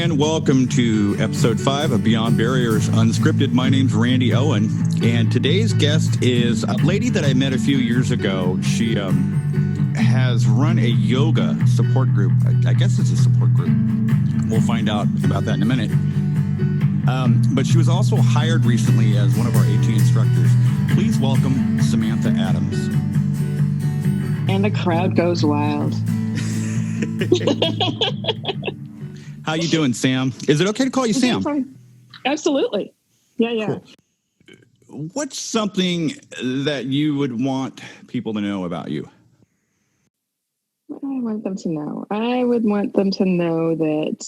and welcome to episode 5 of Beyond Barriers Unscripted. My name's Randy Owen, and today's guest is a lady that I met a few years ago. She has run a yoga support group. I guess it's a support group. We'll find out about that in a minute. But she was also hired recently as one of our AT instructors. Please welcome Samantha Adams. And the crowd goes wild. How you doing, Sam? Is it okay to call you Sam? Fine. Absolutely. Yeah. Cool. What's something that you would want people to know about you? What do I want them to know? I would want them to know that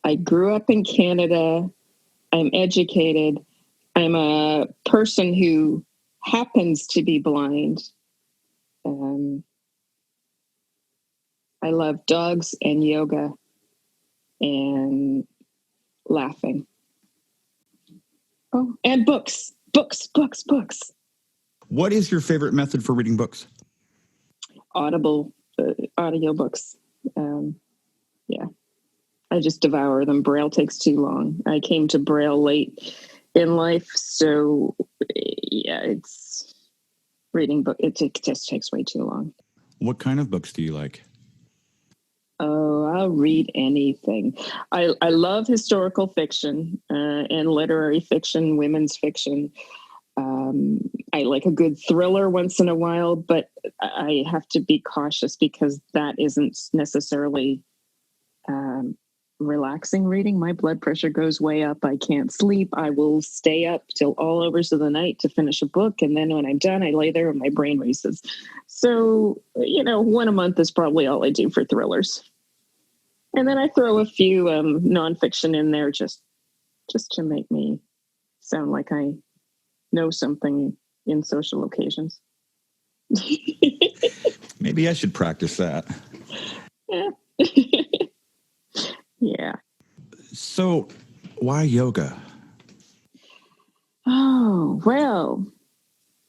I grew up in Canada. I'm educated. I'm a person who happens to be blind. I love dogs and yoga and laughing. Oh, and books. Books. What is your favorite method for reading books? Audible audiobooks. Yeah. I just devour them. Braille takes too long. I came to Braille late in life, so yeah, it's reading book. It just takes way too long. What kind of books do you like? Oh, I'll read anything. I love historical fiction and literary fiction, women's fiction. I like a good thriller once in a while, but I have to be cautious because that isn't necessarily relaxing reading. My blood pressure goes way up. I can't sleep. I will stay up till all hours of the night to finish a book. And then when I'm done, I lay there and my brain races. So, one a month is probably all I do for thrillers. And then I throw a few nonfiction in there just to make me sound like I know something in social occasions. Maybe I should practice that. Yeah. Yeah. So, why yoga? Oh, well,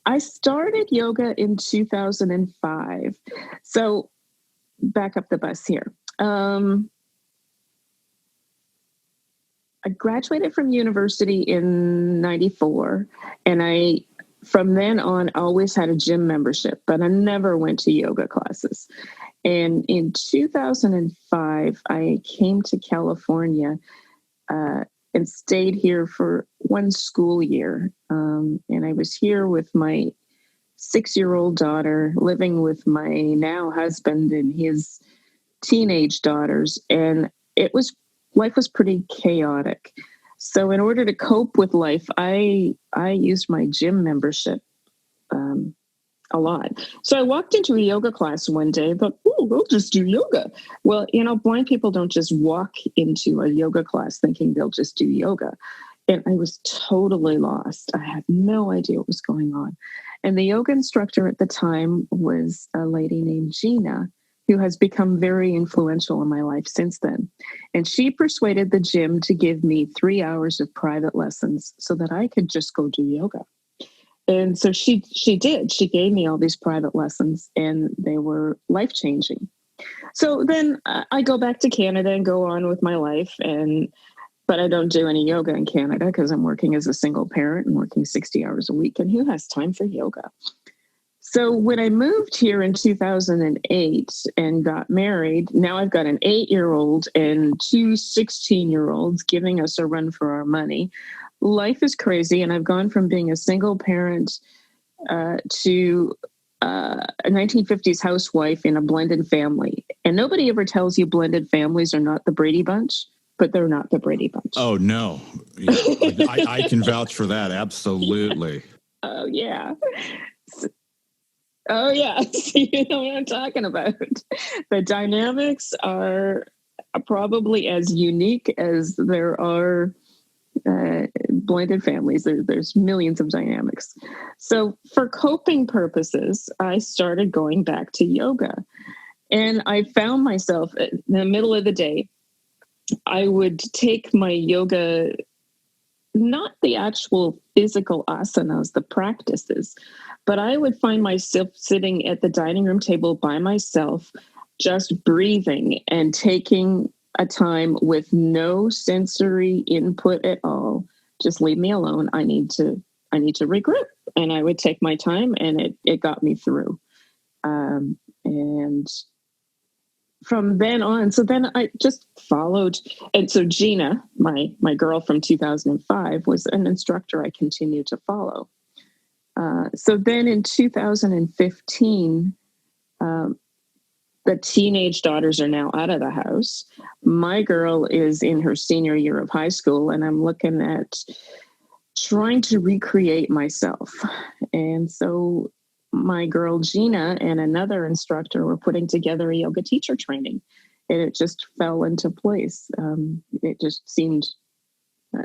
I started yoga in 2005. So, back up the bus here. I graduated from university in 94, and from then on, always had a gym membership, but I never went to yoga classes. And in 2005, I came to California and stayed here for one school year. And I was here with my 6-year-old daughter, living with my now husband and his teenage daughters. And life was pretty chaotic. So in order to cope with life, I used my gym membership a lot. So I walked into a yoga class one day, thought, oh, we'll just do yoga. Well, blind people don't just walk into a yoga class thinking they'll just do yoga. And I was totally lost. I had no idea what was going on. And the yoga instructor at the time was a lady named Gina, who has become very influential in my life since then. And she persuaded the gym to give me 3 hours of private lessons so that I could just go do yoga. And so she did. She gave me all these private lessons, and they were life-changing. So then I go back to Canada and go on with my life, but I don't do any yoga in Canada because I'm working as a single parent and working 60 hours a week. And who has time for yoga? So when I moved here in 2008 and got married, now I've got an 8-year-old and 2 16-year-olds giving us a run for our money. Life is crazy, and I've gone from being a single parent to a 1950s housewife in a blended family. And nobody ever tells you blended families are not the Brady Bunch, but they're not the Brady Bunch. Oh, no. Yeah, I can vouch for that. Absolutely. Oh, yeah. Oh, yeah. You know what I'm talking about. The dynamics are probably as unique as there are blended families. There's millions of dynamics. So for coping purposes, I started going back to yoga. And I found myself in the middle of the day, I would take my yoga, not the actual physical asanas, the practices, but I would find myself sitting at the dining room table by myself, just breathing and taking a time with no sensory input at all. Just leave me alone. I need to regroup. And I would take my time, and it got me through. And from then on, so then I just followed. And so Gina, my girl from 2005, was an instructor I continued to follow. So then in 2015, the teenage daughters are now out of the house. My girl is in her senior year of high school, and I'm looking at trying to recreate myself. And so my girl Gina and another instructor were putting together a yoga teacher training, and it just fell into place. It just seemed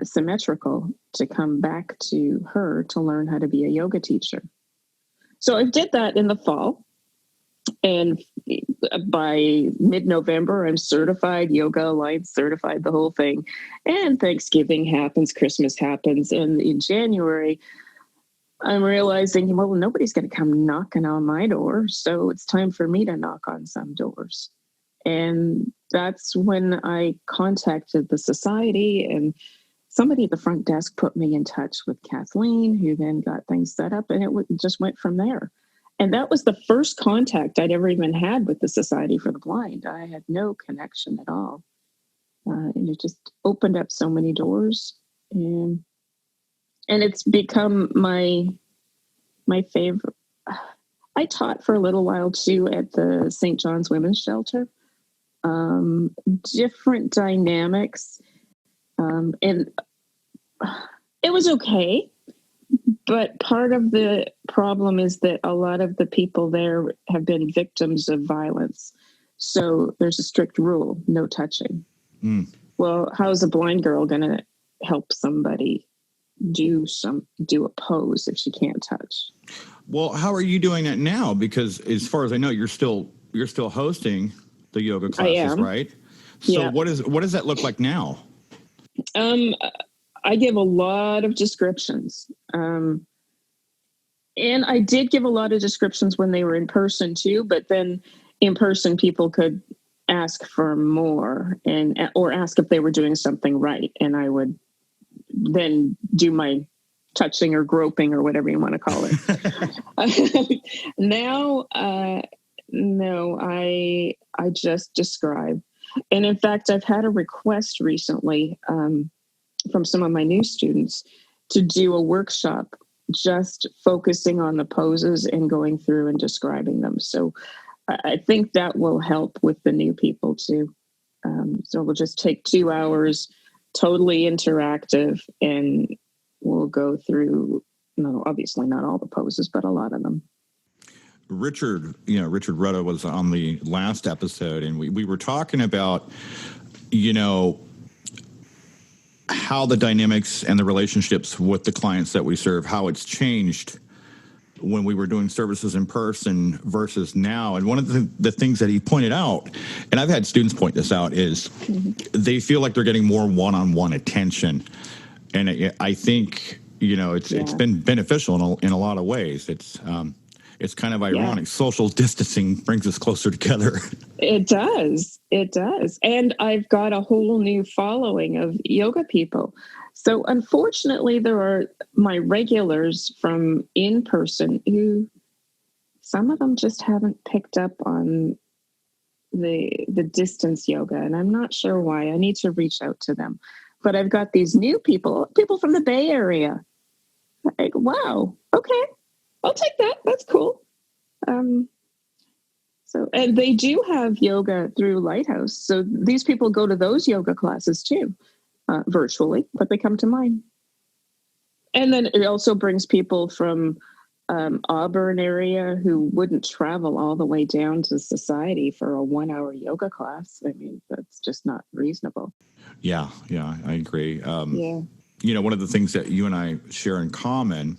symmetrical to come back to her to learn how to be a yoga teacher. So I did that in the fall. And by mid-November, I'm certified, Yoga Alliance certified, the whole thing. And Thanksgiving happens, Christmas happens. And in January, I'm realizing, well, nobody's going to come knocking on my door. So it's time for me to knock on some doors. And that's when I contacted the society, and somebody at the front desk put me in touch with Kathleen, who then got things set up, and it just went from there. And that was the first contact I'd ever even had with the Society for the Blind. I had no connection at all. And it just opened up so many doors. And it's become my favorite. I taught for a little while, too, at the St. John's Women's Shelter. Different dynamics. And it was okay. But part of the problem is that a lot of the people there have been victims of violence. So there's a strict rule, no touching. Mm. Well, how is a blind girl going to help somebody do a pose if she can't touch? Well, how are you doing that now? Because as far as I know, you're still hosting the yoga classes, right? So yeah. What does that look like now? I give a lot of descriptions. And I did give a lot of descriptions when they were in person too, but then in person people could ask for more or ask if they were doing something right. And I would then do my touching or groping or whatever you want to call it. Now, no, I just describe. And in fact, I've had a request recently, from some of my new students to do a workshop just focusing on the poses and going through and describing them. So I think that will help with the new people too. So we'll just take 2 hours, totally interactive, and we'll go through, obviously not all the poses, but a lot of them. Richard Rutta was on the last episode, and we were talking about, how the dynamics and the relationships with the clients that we serve, how it's changed when we were doing services in person versus now. And one of the things that he pointed out, and I've had students point this out, is they feel like they're getting more one-on-one attention. And I think, it's been beneficial in a lot of ways. It's kind of ironic. Yeah. Social distancing brings us closer together. It does. And I've got a whole new following of yoga people. So unfortunately, there are my regulars from in person who some of them just haven't picked up on the distance yoga. And I'm not sure why. I need to reach out to them. But I've got these new people from the Bay Area. Like, wow, okay. I'll take that. That's cool. And they do have yoga through Lighthouse. So these people go to those yoga classes too, virtually, but they come to mine. And then it also brings people from Auburn area who wouldn't travel all the way down to Society for a 1-hour yoga class. I mean, that's just not reasonable. Yeah, I agree. One of the things that you and I share in common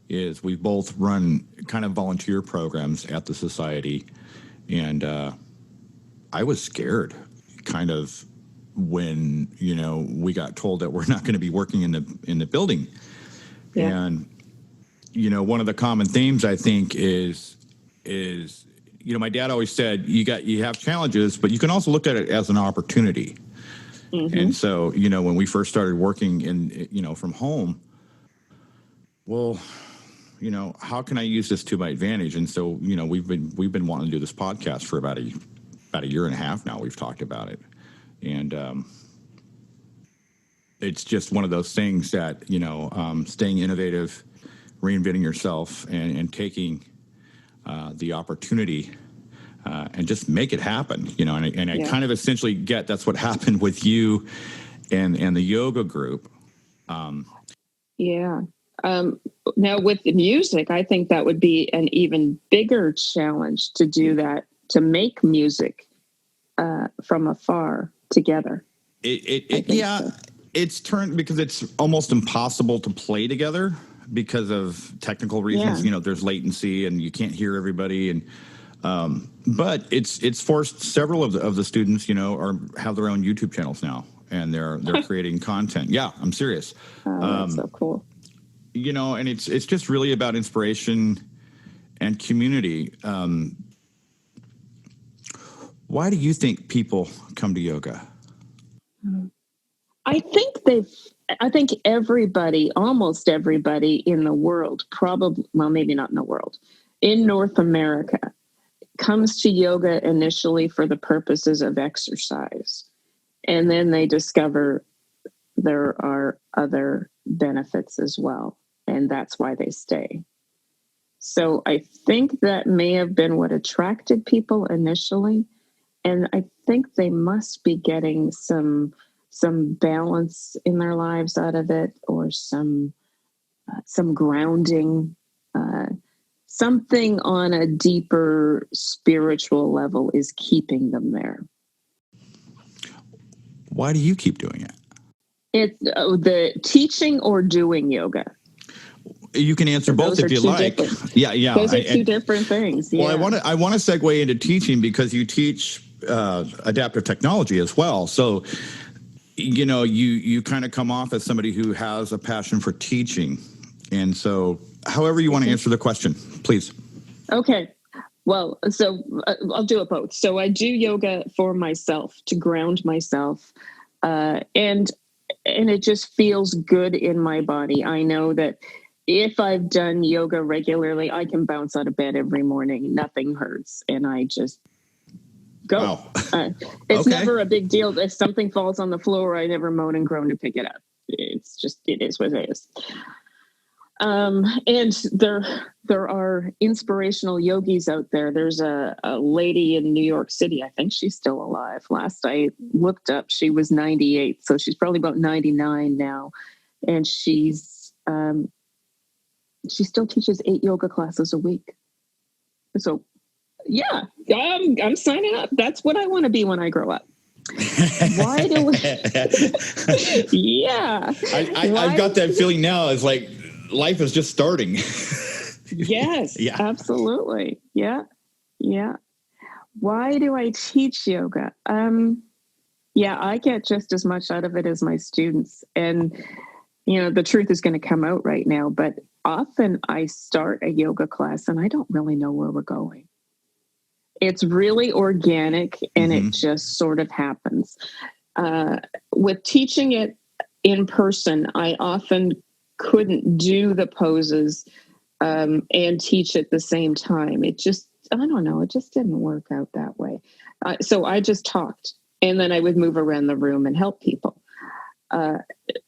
is we both run kind of volunteer programs at the Society. And I was scared kind of when, we got told that we're not going to be working in the building. Yeah. And, one of the common themes, I think, is my dad always said, you have challenges, but you can also look at it as an opportunity. Mm-hmm. And so, when we first started working from home, well, how can I use this to my advantage? And so, we've been wanting to do this podcast for about a year and a half now. We've talked about it. And, it's just one of those things that, staying innovative, reinventing yourself and taking, the opportunity, and just make it happen, and I kind of essentially get that's what happened with you and the yoga group. Now with the music, I think that would be an even bigger challenge to do that, to make music from afar together. It's turned because it's almost impossible to play together because of technical reasons. There's latency and you can't hear everybody, and but it's forced several of the students, have their own YouTube channels now, and they're creating content. Yeah, I'm serious. That's so cool. And it's just really about inspiration and community. Why do you think people come to yoga? I think everybody, almost everybody in the world, probably, well, maybe not in the world, in North America, comes to yoga initially for the purposes of exercise. And then they discover there are other benefits as well. And that's why they stay. So I think that may have been what attracted people initially. And I think they must be getting some balance in their lives out of it, or some grounding, something on a deeper spiritual level is keeping them there. Why do you keep doing it? It's the teaching or doing yoga. You can answer both if you like. Yeah. Those are two different things. Well, I want to segue into teaching because you teach adaptive technology as well. So, you kind of come off as somebody who has a passion for teaching. And so however you want to answer the question, please. Okay. Well, so I'll do it both. So I do yoga for myself, to ground myself. And it just feels good in my body. I know that if I've done yoga regularly, I can bounce out of bed every morning. Nothing hurts. And I just go. Wow. It's never a big deal. If something falls on the floor, I never moan and groan to pick it up. It's just, it is what it is. And there are inspirational yogis out there. There's a lady in New York City. I think she's still alive. Last I looked up, she was 98. So she's probably about 99 now. And she still teaches 8 yoga classes a week. So yeah, I'm signing up. That's what I want to be when I grow up. Why do we? Yeah. I've got that feeling now. It's like life is just starting. Yes, yeah. Absolutely. Yeah. Why do I teach yoga? I get just as much out of it as my students. And, the truth is going to come out right now, but often I start a yoga class and I don't really know where we're going. It's really organic and it just sort of happens. With teaching it in person, I often couldn't do the poses and teach at the same time. It just, I don't know, it just didn't work out that way. So I just talked, and then I would move around the room and help people.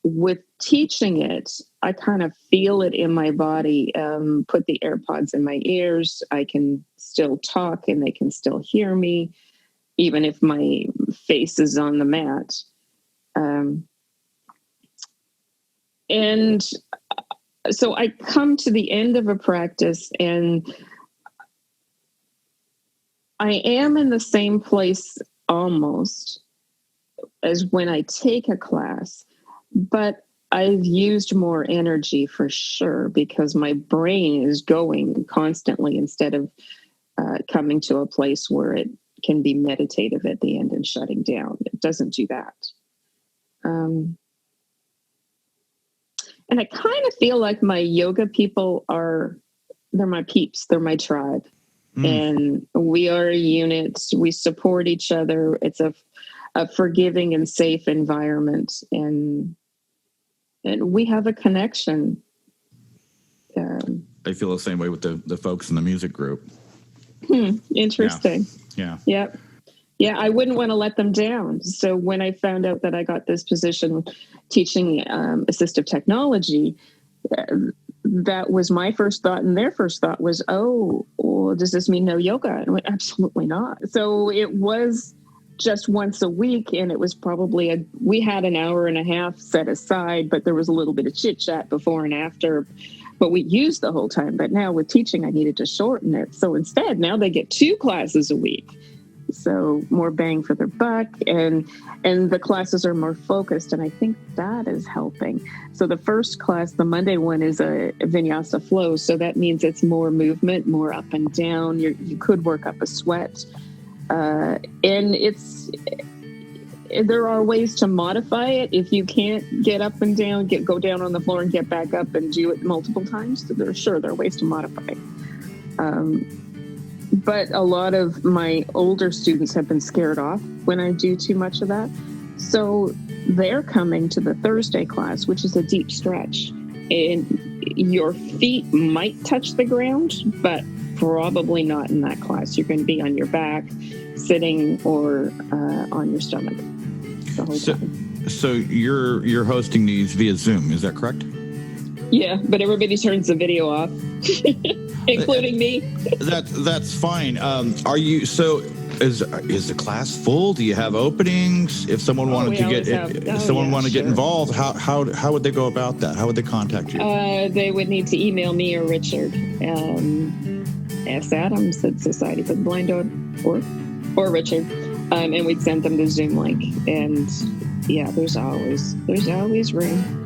With teaching it, I kind of feel it in my body, put the AirPods in my ears. I can still talk and they can still hear me, even if my face is on the mat. And so I come to the end of a practice and I am in the same place almost as when I take a class, but I've used more energy for sure because my brain is going constantly instead of coming to a place where it can be meditative at the end and shutting down. It doesn't do that. And I kind of feel like my yoga people they're my peeps. They're my tribe. And we are a unit. We support each other. It's a forgiving and safe environment, and we have a connection. I feel the same way with the folks in the music group. Interesting. Yeah. Yep. Yeah, I wouldn't want to let them down. So when I found out that I got this position teaching assistive technology, that was my first thought, and their first thought was, oh, well, does this mean no yoga? And I went, absolutely not. So it was just once a week, and it was probably we had an hour and a half set aside, but there was a little bit of chit chat before and after, but we used the whole time. But now with teaching, I needed to shorten it. So instead, now they get 2 classes a week. So more bang for their buck, and the classes are more focused, and I think that is helping. So the first class, the Monday one, is a Vinyasa Flow. So that means it's more movement, more up and down. You could work up a sweat. And there are ways to modify it. If you can't get up and down, go down on the floor and get back up and do it multiple times. So there are ways to modify it. But a lot of my older students have been scared off when I do too much of that. So they're coming to the Thursday class, which is a deep stretch. And your feet might touch the ground, but probably not in that class. You're going to be on your back, sitting, or on your stomach the whole time. So you're hosting these via Zoom, is that correct? Yeah, but everybody turns the video off, including me. That's fine. Are you is the class full? Do you have openings? If someone wanted to get involved, how would they go about that? How would they contact you? They would need to email me or Richard. S. Adams at societyfortheblind.org, or Richard, and we'd send them the Zoom link. And yeah, there's always room.